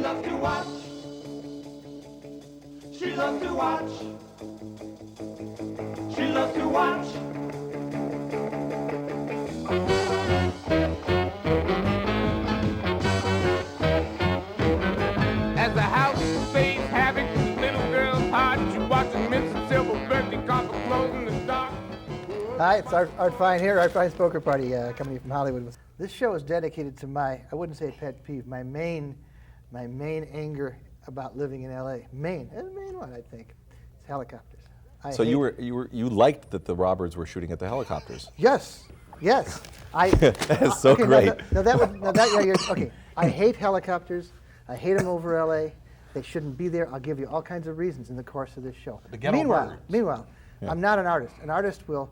loves to watch. She loves to watch. She loves to watch. As the house plays havoc in the little girl's heart, she watches Mr. Silverberg take off her clothes in the dark. Hi, it's Art Fein here, Art Fein's Poker Party, coming from Hollywood. This show is dedicated to my, I wouldn't say pet peeve, my main anger about living in LA. The main one, I think. It's helicopters. So you liked that the robbers were shooting at the helicopters? Yes. That's so great. Okay. I hate helicopters. I hate them over LA. They shouldn't be there. I'll give you all kinds of reasons in the course of this show. Meanwhile, yeah. I'm not an artist. An artist will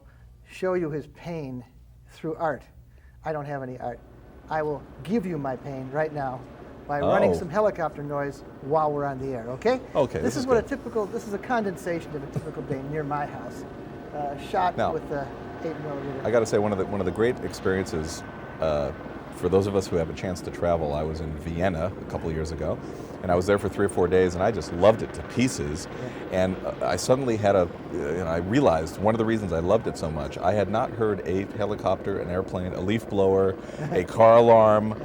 show you his pain through art. I don't have any art. I will give you my pain right now by running some helicopter noise while we're on the air, okay? Okay. This is a condensation of a typical day near my house, shot with a 8mm. I got to say, one of the great experiences for those of us who have a chance to travel. I was in Vienna a couple of years ago, and I was there for 3 or 4 days, and I just loved it to pieces. Yeah. And I suddenly had I realized one of the reasons I loved it so much. I had not heard a helicopter, an airplane, a leaf blower, a car alarm.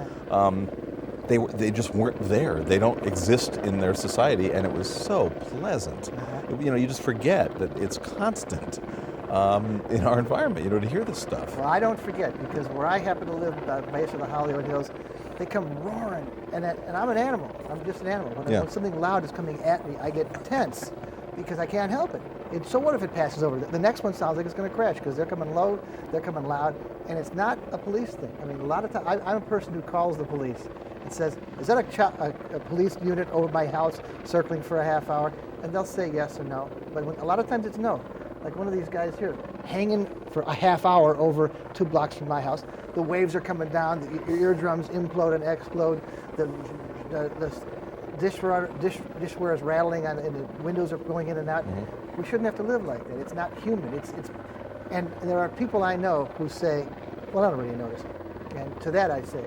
They just weren't there. They don't exist in their society, and it was so pleasant. You just forget that it's constant in our environment, to hear this stuff. Well, I don't forget, because where I happen to live, the base of the Hollywood Hills, they come roaring, and I'm an animal. I'm just an animal. When something loud is coming at me, I get tense, because I can't help it. So what if it passes over? The next one sounds like it's going to crash, because they're coming low, they're coming loud, and it's not a police thing. I mean, a lot of times, I'm a person who calls the police and says, is that a police unit over my house circling for a half hour? And they'll say yes or no, but a lot of times it's no. Like one of these guys here, hanging for a half hour over 2 blocks from my house. The waves are coming down, your eardrums implode and explode, the dishware is rattling, and the windows are going in and out. Mm-hmm. We shouldn't have to live like that. It's not human. And there are people I know who say, well, I don't really notice it. And to that I say,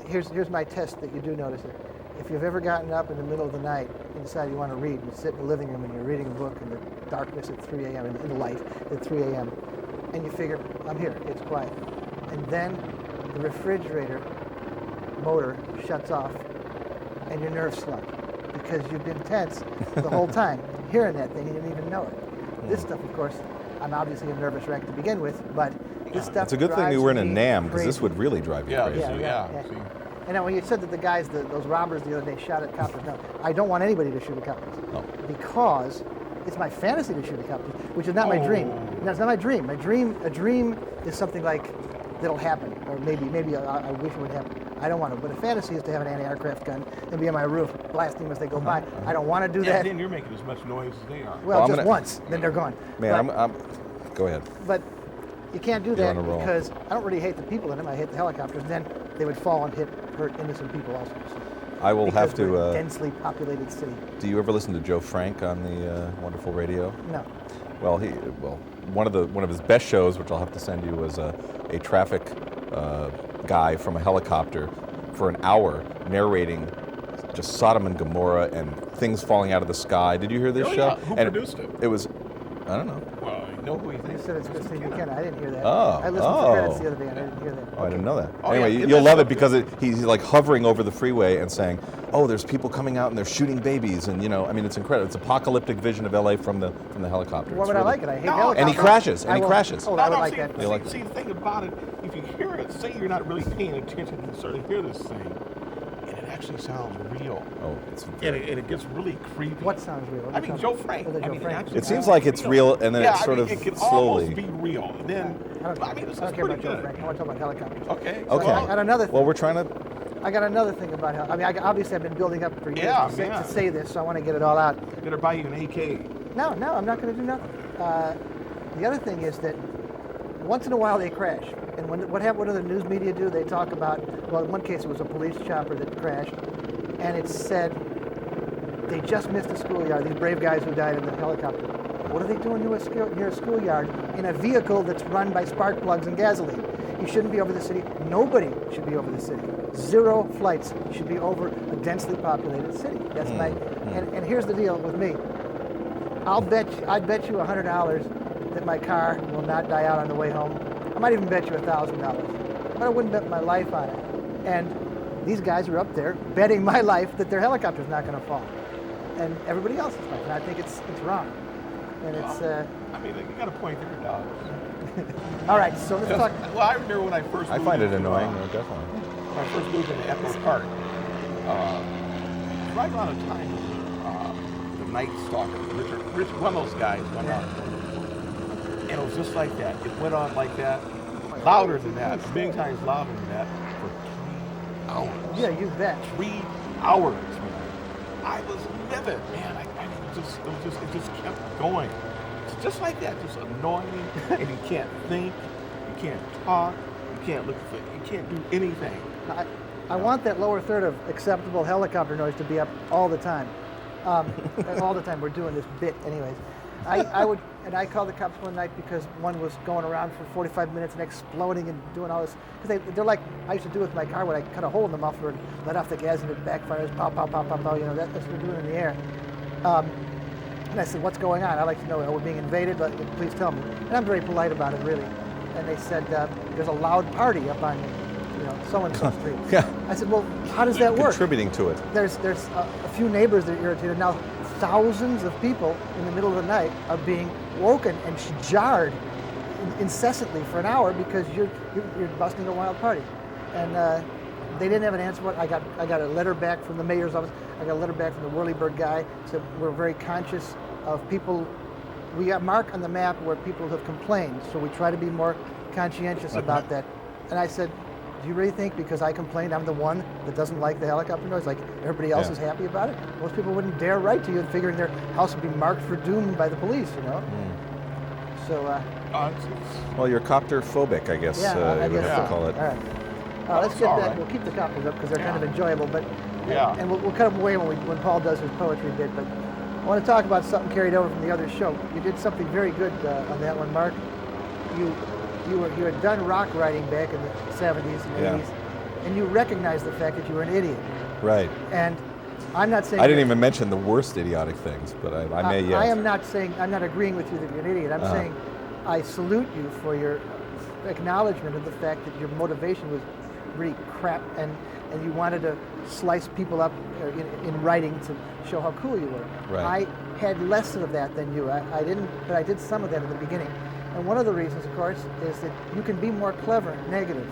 here's my test that you do notice it. If you've ever gotten up in the middle of the night and decide you want to read, and you sit in the living room and you're reading a book in the darkness at 3 a.m., in the light at 3 a.m., and you figure, I'm here, it's quiet. And then the refrigerator motor shuts off and your nerves slump because you've been tense the whole time hearing that thing, you didn't even know it. This stuff, of course, I'm obviously a nervous wreck to begin with, but this stuff It's a good thing we were in a NAM, because this would really drive you crazy. Yeah. And now when you said that the guys, those robbers the other day shot at coppers, no, I don't want anybody to shoot at coppers. No. Because it's my fantasy to shoot at coppers, which is not my dream. No, it's not my dream. A dream is something like that'll happen, or maybe I wish it would happen. I don't want to, but a fantasy is to have an anti-aircraft gun and be on my roof blasting as they go by. I don't want to do that. Then you're making as much noise as they are. Well, just once, then they're gone. Man, go ahead. But you can't do that because I don't really hate the people in them. I hate the helicopters. Then they would fall and hurt innocent people also. So. I will have to. We're a densely populated city. Do you ever listen to Joe Frank on the wonderful radio? No. Well, one of his best shows, which I'll have to send you, was a traffic guy from a helicopter for an hour narrating just Sodom and Gomorrah and things falling out of the sky. Did you hear this show? Yeah. Who produced it? It was, I don't know. Well, you know who he thinks. You said it's Christine Buchanan. I didn't hear that. Oh. I listened to credits the other day and I didn't hear that. Oh, I didn't know that. Oh, anyway, yeah, you'll love it because he's like hovering over the freeway and saying, oh, there's people coming out and they're shooting babies, and it's incredible. It's apocalyptic vision of LA from the helicopter. Why would I like it? I hate helicopters. And he crashes. Oh, I would like that. See, the thing about it, if you hear it, say you're not really paying attention and start to hear this thing, and it actually sounds real. Oh, and it gets really creepy. What sounds real? I mean, Joe Frank. It seems like it's real, and then it sort of it can slowly. almost be real. And then, I don't care about Joe Frank. I want to talk about helicopters. Okay. Okay. I got another thing. Well, we're trying to. I got another thing about how. I mean, obviously I've been building up for years to say this, so I want to get it all out. Better buy you an AK. No, I'm not going to do nothing. The other thing is that once in a while they crash. And what do the news media do? They talk about, well, in one case it was a police chopper that crashed, and it said they just missed a schoolyard, these brave guys who died in the helicopter. What are they doing near a schoolyard in a vehicle that's run by spark plugs and gasoline? You shouldn't be over the city. Nobody should be over the city. 0 flights should be over a densely populated city. That's my. And here's the deal with me. I'd bet you $100 that my car will not die out on the way home. I might even bet you $1,000, but I wouldn't bet my life on it. And these guys are up there betting my life that their helicopter's not going to fall, and everybody else's life. And I think it's wrong. And it's. I mean, you got a point there, dog. All right, so let's talk. Well, I remember when I first. I moved find it into, annoying, definitely. When I first moved into Echo Park, right around the time the Night Stalker, Rich, one of those guys went on, and it was just like that. It went on like that, louder than that, many times louder than that, for 3 hours. Yeah, you bet. 3 hours. I was livid, man. It just kept going. It's just like that, just annoying, and you can't think, you can't talk, you can't look for, you can't do anything. I want that lower third of acceptable helicopter noise to be up all the time. All the time. We're doing this bit anyways. I called the cops one night because one was going around for 45 minutes and exploding and doing all this. Because they're like I used to do with my car when I cut a hole in the muffler and let off the gas and it backfires, pow, pow, pow, pow, pow, you know, that's what we're doing in the air. And I said, what's going on? I'd like to know, are we being invaded? Please tell me. And I'm very polite about it, really. And they said, there's a loud party up on, so-and-so street. Yeah. I said, well, how does that work? Contributing to it. There's a few neighbors that are irritated. Now, thousands of people in the middle of the night are being woken and jarred incessantly for an hour because you're busting a wild party. And they didn't have an answer for it. I got a letter back from the mayor's office. I got a letter back from the whirlybird guy. Said we're very conscious of people. We got mark on the map where people have complained, so we try to be more conscientious about that. And I said, do you really think because I complained I'm the one that doesn't like the helicopter noise, like everybody else is happy about it? Most people wouldn't dare write to you figuring their house would be marked for doom by the police, So. Well, you're copter phobic, I guess. I you would guess have to so. call it. All right. Let's get back. Right. We'll keep the copies up because they're kind of enjoyable, but and we'll cut them away when Paul does his poetry bit. But I want to talk about something carried over from the other show. You did something very good on that one, Mark. You had done rock writing back in the 70s and 80s, and you recognized the fact that you were an idiot. Right. And I'm not saying I didn't even mention the worst idiotic things, but I may yet. I am not saying I'm not agreeing with you that you're an idiot. I'm saying I salute you for your acknowledgement of the fact that your motivation was really crap and you wanted to slice people up in writing to show how cool you were. Right. I had less of that than you. I didn't, but I did some of that at the beginning. And one of the reasons, of course, is that you can be more clever negative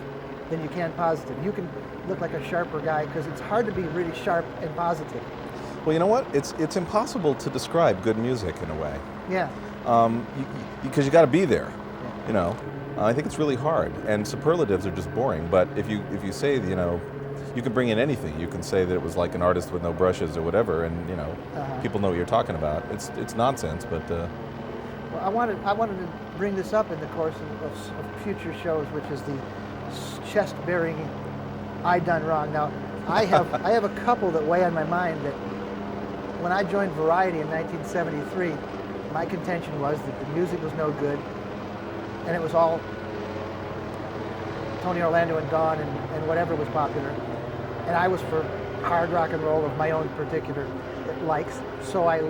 than you can positive. You can look like a sharper guy because it's hard to be really sharp and positive. Well, you know what? It's impossible to describe good music in a way. Yeah. Because you got to be there. Yeah. I think it's really hard, and superlatives are just boring. But if you say, you can bring in anything. You can say that it was like an artist with no brushes or whatever, and people know what you're talking about. It's nonsense, but. Well, I wanted to bring this up in the course of future shows, which is the chest-bearing I done wrong. Now, I have a couple that weigh on my mind. That when I joined Variety in 1973, my contention was that the music was no good, and it was all Tony Orlando and Dawn and whatever was popular. And I was for hard rock and roll of my own particular likes, so I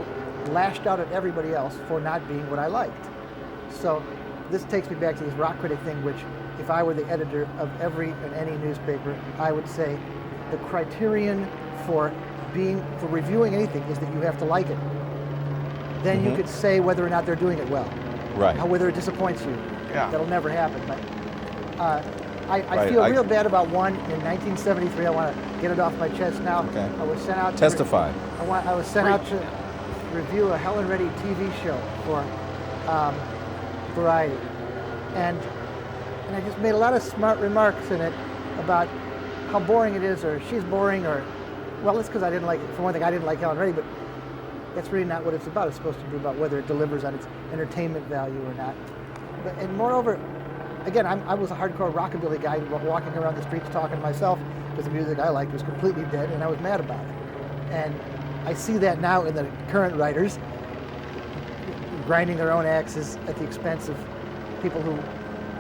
lashed out at everybody else for not being what I liked. So this takes me back to this rock critic thing, which if I were the editor of every and any newspaper, I would say the criterion for reviewing anything is that you have to like it. Then you could say whether or not they're doing it well. Right. Whether it disappoints you. Yeah. That'll never happen. But I feel real bad about one in 1973. I want to get it off my chest now. Okay. I was sent out Testify. I was sent out to review a Helen Reddy TV show for Variety, and I just made a lot of smart remarks in it about how boring it is, or she's boring, or well, it's because I didn't like it. For one thing, I didn't like Helen Reddy, but that's really not what it's about. It's supposed to be about whether it delivers on its entertainment value or not. And moreover, again, I was a hardcore rockabilly guy walking around the streets talking to myself because the music I liked was completely dead, and I was mad about it. And I see that now in the current writers, grinding their own axes at the expense of people who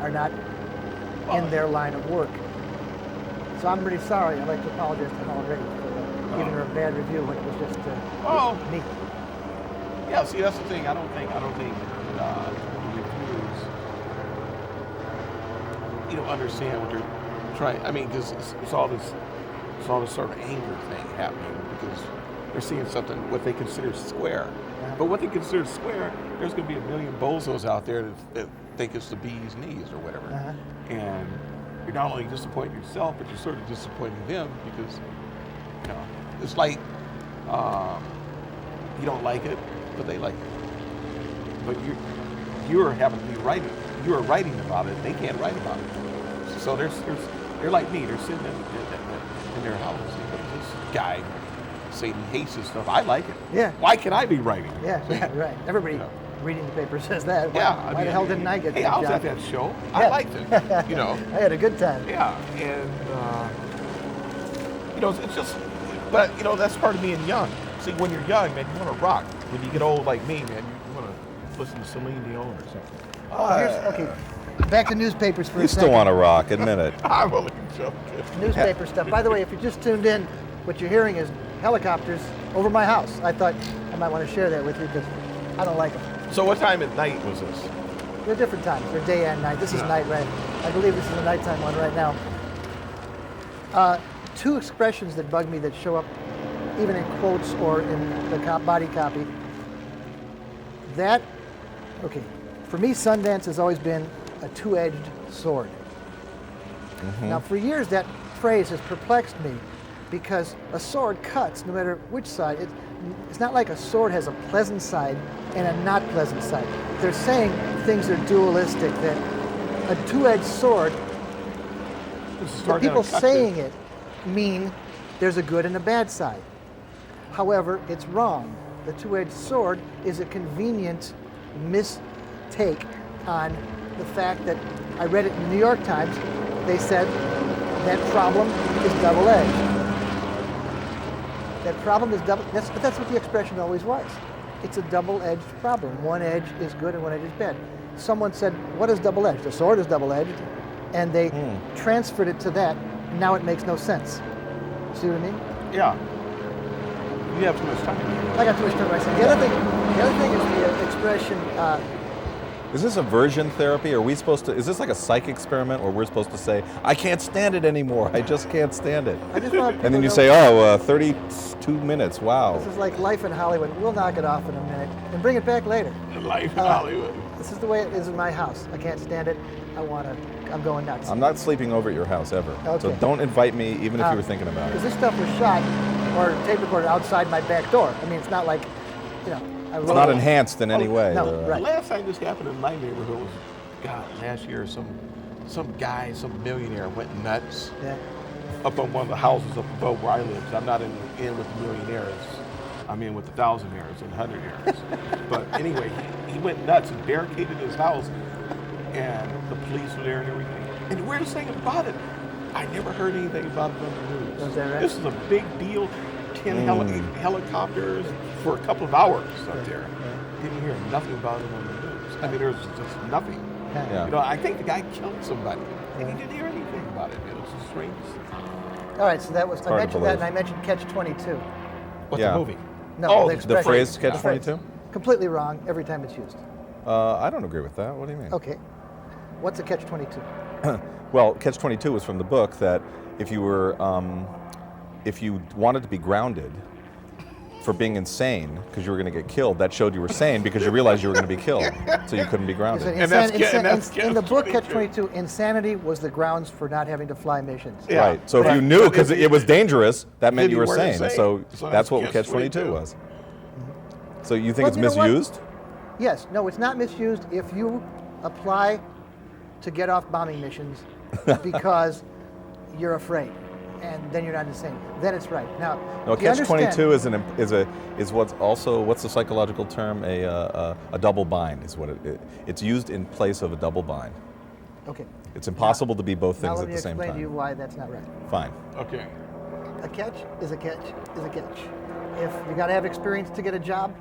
are not in their line of work. So I'm really sorry. I'd like to apologize to Helen Reddy for giving her a bad review when it was just me. Yeah, see, that's the thing. I don't think reviewers, understand what they're trying. I mean, because it's all this sort of anger thing happening because they're seeing something what they consider square. But what they consider square, there's going to be a million bozos out there that think it's the bee's knees or whatever. And you're not only disappointing yourself, but you're sort of disappointing them because, it's like you don't like it, but they like it. But you're having to be writing. You're writing about it. They can't write about it. So they're like me. They're sitting in their house. This guy saying he hates this stuff. I like it. Yeah. Why can I be writing? Yeah, right. Everybody reading the paper says that. Why the hell didn't I get that I was job? at that show. I liked it. I had a good time. Yeah, and it's just, but that's part of being young. See, when you're young, man, you want to rock. When you get old like me, man, you want to listen to Celine Dion or something. Okay, back to newspapers for You a second. still want to rock, admit it. I'm only joking. Newspaper stuff. By the way, if you just tuned in, what you're hearing is helicopters over my house. I thought I might want to share that with you because I don't like them. So what time at night was this? They're different times. They're day and night. This is night, right? I believe this is the nighttime one right now. Two expressions that bug me that show up even in quotes or in the body copy. For me, Sundance has always been a two-edged sword. Now, for years, that phrase has perplexed me because a sword cuts no matter which side. It's not like a sword has a pleasant side and a not pleasant side. They're saying things are dualistic, that a two-edged sword, the people saying it mean there's a good and a bad side. However, it's wrong. The two-edged sword is a convenient mistake on the fact that I read it in the New York Times. They said that problem is double-edged. That problem is but that's what the expression always was. It's a double-edged problem. One edge is good and one edge is bad. Someone said, what is double-edged? A sword is double-edged. And they transferred it to that. Now it makes no sense. See what I mean? Yeah. You have too much time. I got too much time myself. The other thing is the expression. Is this aversion therapy? Are we supposed to, is this like a psych experiment where we're supposed to say, I can't stand it anymore, I just can't stand it? I just want And then you to say, 32 minutes, wow. This is like life in Hollywood. We'll knock it off in a minute and bring it back later. Life in Hollywood. This is the way it is in my house. I can't stand it. I'm going nuts. I'm not sleeping over at your house ever. Okay. So don't invite me even if you were thinking about it. Because this stuff was shot or tape recorded outside my back door. I mean, it's not like, It's not enhanced in any way. No, right. The last time this happened in my neighborhood was, last year some millionaire went nuts up on one of the houses up above where I live. 'Cause I'm not in with the millionaires. I'm in with the thousandaires and hundredaires. But anyway, he went nuts and barricaded his house, and the police were there and everything. And the weirdest thing about it, I never heard anything about it on the news. Was that right? This is a big deal. 10 helicopters for a couple of hours up there. Didn't hear nothing about it on the news. I mean, there was just nothing. Yeah. I think the guy killed somebody, and he didn't hear anything about it. It was the strangest. All right, so that was, I hard to mentioned that, and believe. I mentioned Catch-22. What's Yeah. the movie? No, The expression. phrase The Catch-22? phrase. Completely wrong every time it's used. I don't agree with that. What do you mean? Okay. What's a Catch-22? Well, Catch-22 was from the book that if you wanted to be grounded for being insane because you were going to get killed, that showed you were sane because you realized you were going to be killed, so you couldn't be grounded. And that's in the book Catch-22. Catch-22, insanity was the grounds for not having to fly missions. Yeah. Right. So if you knew because it was dangerous, that meant you were weren't sane. So So that's what that's Catch-22 Catch-22. was. So you think Well, it's you know what? misused? Yes. No, it's not misused if you apply to get off bombing missions because you're afraid, and then you're not insane. Then it's right. Now, No, do you understand- Catch-22 is what's the psychological term? A double bind is what it's used in place of a double bind. Okay. It's impossible to be both Now things let at me the same explain time. to you why that's not right. Fine. Okay. A catch is a catch is a catch. If you got to have experience to get a job,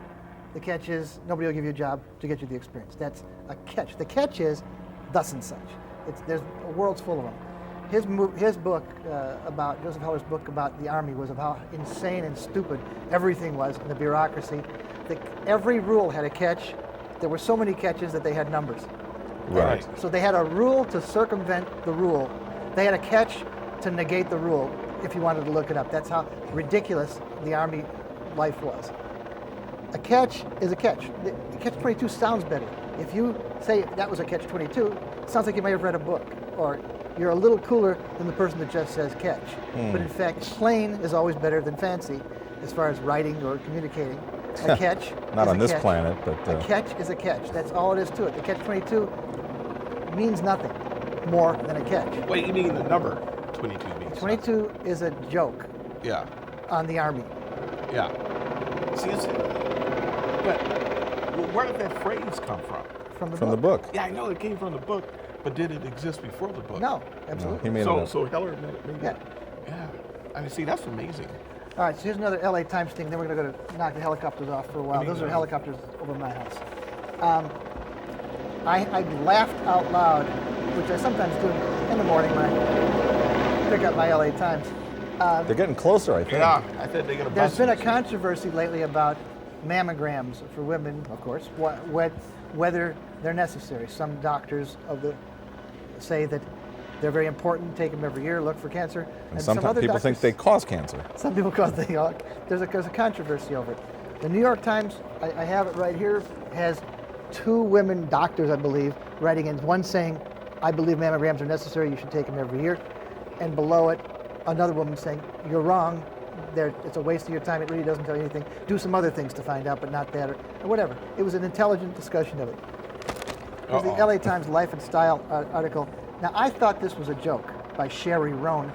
the catch is nobody will give you a job to get you the experience. That's a catch. The catch is thus and such. There's a world's full of them. His book about Joseph Heller's book about the Army was of how insane and stupid everything was in the bureaucracy. Every rule had a catch. There were so many catches that they had numbers. Right. So they had a rule to circumvent the rule. They had a catch to negate the rule if you wanted to look it up. That's how ridiculous the Army life was. A catch is a catch. The catch-22 sounds better. If you say that was a catch-22, it sounds like you may have read a book, or you're a little cooler than the person that just says catch. But in fact, plain is always better than fancy as far as writing or communicating. A catch Not is on a this catch. planet, but A catch is a catch. That's all it is to it. The catch-22 means nothing more than a catch. What do you mean the number 22 means? 22 is a joke Yeah. on the Army. Yeah. See, but where did that phrase come from? from the book. Yeah, I know it came from the book, but did it exist before the book? No, No, absolutely. he made it up. So Heller made Yeah. it. Yeah. I mean, see, that's amazing. All right, so here's another LA Times thing. Then we're going to go to knock the helicopters off for a while. Those are helicopters over my house. I laughed out loud, which I sometimes do in the morning when I pick up my LA Times. They're getting closer, I think. Yeah, I said they're going to There's bust been a us. controversy lately about mammograms for women, of course, whether they're necessary. Some doctors say that they're very important, take them every year, look for cancer. And some sometimes other people think doctors- they cause cancer. Some people cause there's a controversy over it. The New York Times, I have it right here, has two women doctors, I believe, writing in, one saying, I believe mammograms are necessary, you should take them every year. And below it, another woman saying, you're wrong, it's a waste of your time, it really doesn't tell you anything. Do some other things to find out, but not that, or whatever. It was an intelligent discussion of it. It was the LA Times Life and Style article. Now, I thought this was a joke by Sherry Rohn.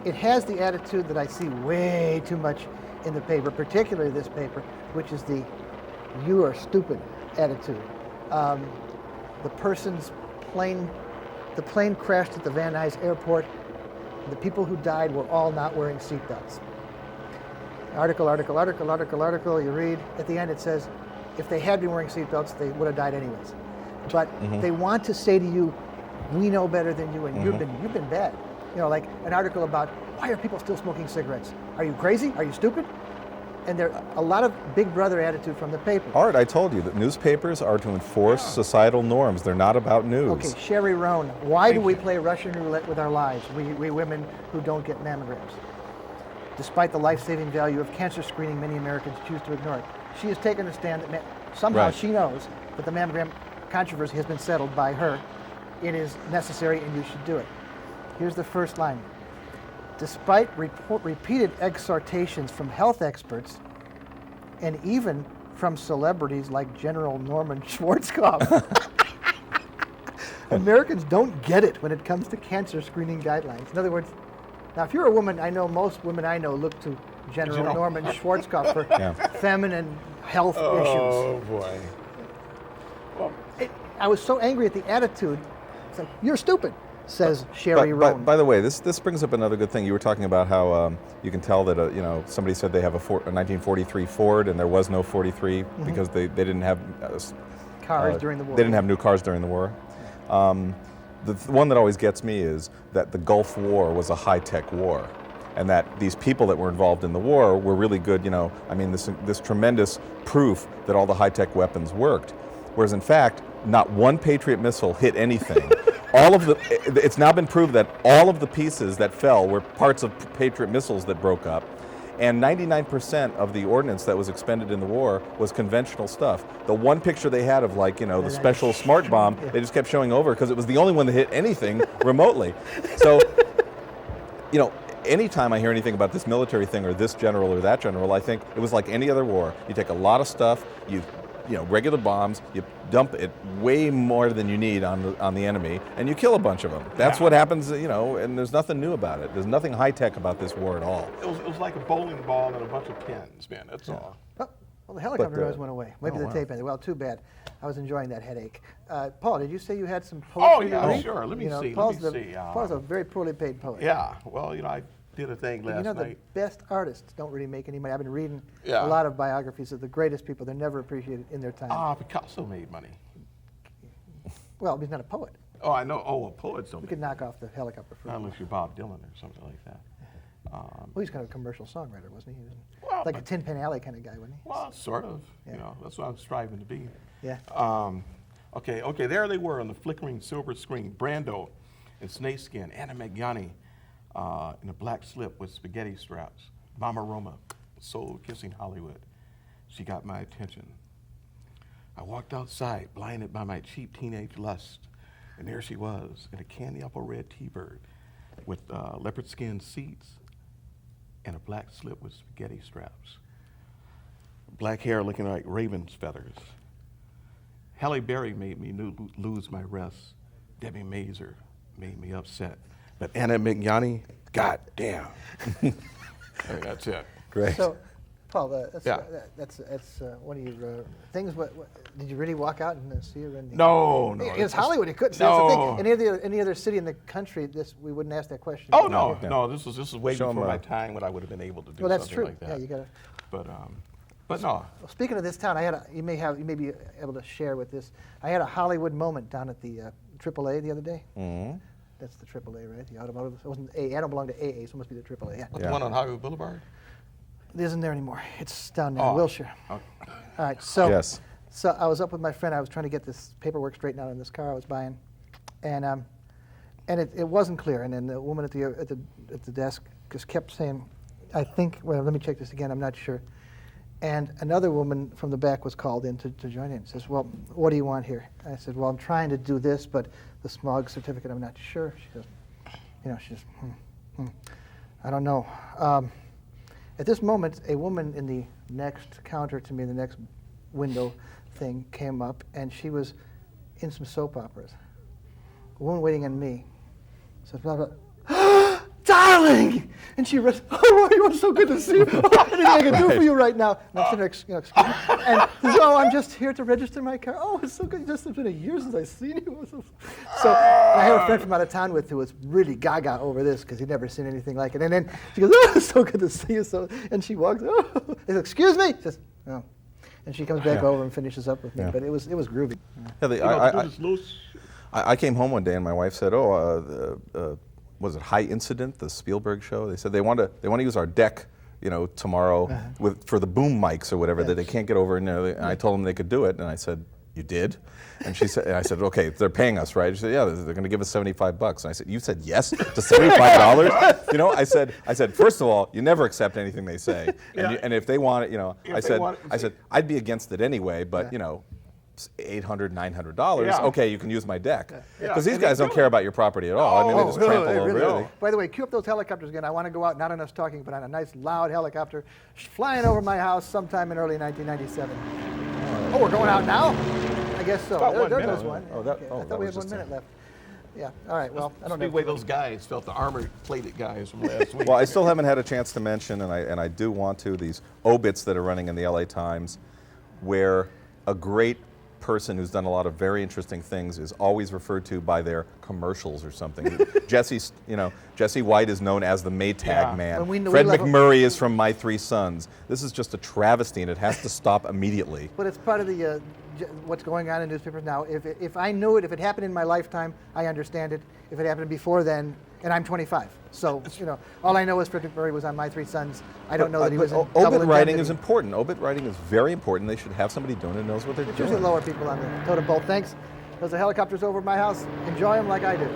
It has the attitude that I see way too much in the paper, particularly this paper, which is the you are stupid attitude. The plane crashed at the Van Nuys airport. The people who died were all not wearing seatbelts. Article, you read. At the end it says, if they had been wearing seatbelts, they would have died anyways. But they want to say to you, we know better than you, and you've been bad. You know, like an article about why are people still smoking cigarettes? Are you crazy? Are you stupid? And there a lot of Big Brother attitude from the paper. Art, I told you that newspapers are to enforce societal norms. They're not about news. Okay, Sherry Rohn, why do we play Russian roulette with our lives, we women who don't get mammograms? Despite the life-saving value of cancer screening, many Americans choose to ignore it. She has taken a stand that somehow Right. she knows that the mammogram controversy has been settled by her. It is necessary and you should do it. Here's the first line. Despite repeated exhortations from health experts and even from celebrities like General Norman Schwarzkopf, Americans don't get it when it comes to cancer screening guidelines. In other words, now if you're a woman, I know most women I know look to General Norman Schwarzkopf for feminine health issues. Oh, boy. Well, I was so angry at the attitude. It's like, you're stupid, says Sherry Rohn. By the way, this brings up another good thing. You were talking about how you can tell that somebody said they have a 1943 Ford and there was no 43 because they didn't have Cars during the war. They didn't have new cars during the war. The one that always gets me is that the Gulf War was a high-tech war, and that these people that were involved in the war were really good. This tremendous proof that all the high-tech weapons worked, whereas in fact, not one Patriot missile hit anything. It's now been proved that all of the pieces that fell were parts of Patriot missiles that broke up, and 99% of the ordnance that was expended in the war was conventional stuff. The one picture they had of the special smart bomb, they just kept showing over because it was the only one that hit anything remotely. So, anytime I hear anything about this military thing or this general or that general, I think it was like any other war. You take a lot of stuff, regular bombs, you dump it way more than you need on the enemy, and you kill a bunch of them. That's what happens, and there's nothing new about it. There's nothing high-tech about this war at all. it was like a bowling ball and a bunch of pins, man. That's all. Oh, well, the helicopter noise went away. Maybe oh, the wow. tape ended. Well, too bad. I was enjoying that headache. Paul, did you say you had some Oh, poetry to yeah, read? sure. Let me see. Paul's Let me see. Paul's a very poorly paid poet. Yeah. Well, I did a thing last The night. best artists don't really make any money. I've been reading Yeah. a lot of biographies of the greatest people. They're never appreciated in their time. Picasso made money. Well, he's not a poet. Oh, I know. Oh, well, poets don't. We could knock off the helicopter fruit. Unless you're Bob Dylan or something like that. Well, he's kind of a commercial songwriter, wasn't he? Well, Like a Tin Pan Alley kind of guy, wasn't he? Well, sort of. Yeah. You know, that's what I'm striving to be. Yeah. Okay, there they were on the flickering silver screen. Brando in snakeskin, Anna Magnani in a black slip with spaghetti straps. Mama Roma, soul kissing Hollywood. She got my attention. I walked outside, blinded by my cheap teenage lust, and there she was in a candy apple red T-bird with leopard skin seats and a black slip with spaghetti straps. Black hair looking like raven's feathers. Halle Berry made me lose my rest. Debbie Mazur made me upset. But Anna Magnani, goddamn. That's it. Great. So, Paul, that's Yeah. one of your things. What did you really walk out and see her in the? No. It's Hollywood. You couldn't. No. That's the thing. Any other city in the country, we wouldn't ask that question. Oh no. This is way Show 'em, before my time when I would have been able to do Well, that's something true. like that. Yeah, you gotta. But no. Well, speaking of this town, you may be able to share with this. I had a Hollywood moment down at the AAA the other day. Mm-hmm. That's the AAA, right? The automotive. It wasn't A. I don't belong to AA, so it must be the AAA. Yeah. The one on Hollywood Boulevard? It isn't there anymore. It's down there in Oh. Wilshire. Okay. All right. So. Yes. So I was up with my friend. I was trying to get this paperwork straightened out in this car I was buying, and it wasn't clear. And then the woman at the desk just kept saying, "I think." Well, let me check this again. I'm not sure. And another woman from the back was called in to join in. Says, "Well, what do you want here?" I said, "Well, I'm trying to do this, but the smog certificate, I'm not sure." She goes, she just, I don't know. At this moment, a woman in the next counter to me, the next window thing, came up, and she was in some soap operas. A woman waiting on me says, blah, blah, "Darling!" And she runs, "Oh, Roy, you are so good to see you. Anything I can do for you right now?" And I'm sitting there, excuse me. And she says, "Oh, I'm just here to register my car." "Oh, it's so good. It's been a year since I've seen you." So I had a friend from out of town who was really gaga over this because he'd never seen anything like it. And then she goes, "Oh, it's so good to see you." And she walks, "Oh." I said, "Excuse me?" She says, "Oh." And she comes back over and finishes up with me. Yeah. But it was groovy. Yeah, I came home one day and my wife said, was it High Incident, the Spielberg show? They said they want to use our deck, tomorrow for the boom mics or whatever that they can't get over. And I told them they could do it, and I said, "You did?" And she said, and I said, "Okay, they're paying us, right?" She said, "Yeah, they're going to give us $75." And I said, "You said yes to $75?" I said, first of all, you never accept anything they say, and if they want it, I said, I'd be against it anyway, but $800, $900. Yeah. Okay, you can use my deck, Yeah. because these And guys they don't do care it. about your property at all. I mean, they just trample over everything. By the way, cue up those helicopters again. I want to go out, not on us talking, but on a nice loud helicopter flying over my house sometime in early 1997. Oh, we're going out now? I guess so. About 1 There minute. goes one. Oh, that- Okay. oh, I that thought we was had 1 just a- minute left. Yeah. All right. Well, I don't The know. way those guys felt, the armor-plated guys from last week. Well, I still haven't had a chance to mention, and I do want to, these obits that are running in the LA Times, where a great person who's done a lot of very interesting things is always referred to by their commercials or something. Jesse White is known as the Maytag Yeah. Man. We Fred love him. McMurray is from My Three Sons. This is just a travesty, and it has to stop immediately. But it's part of the what's going on in newspapers now. If I knew it, if it happened in my lifetime, I understand it. If it happened before then, and I'm 25, so all I know is Fred McMurray was on My Three Sons. I don't know that he was in double obit writing indemnity. is important. Obit writing is very important. They should have somebody doing it who knows what they're It's doing. usually lower people on the totem pole. Thanks. Those are helicopters over my house. Enjoy them like I do.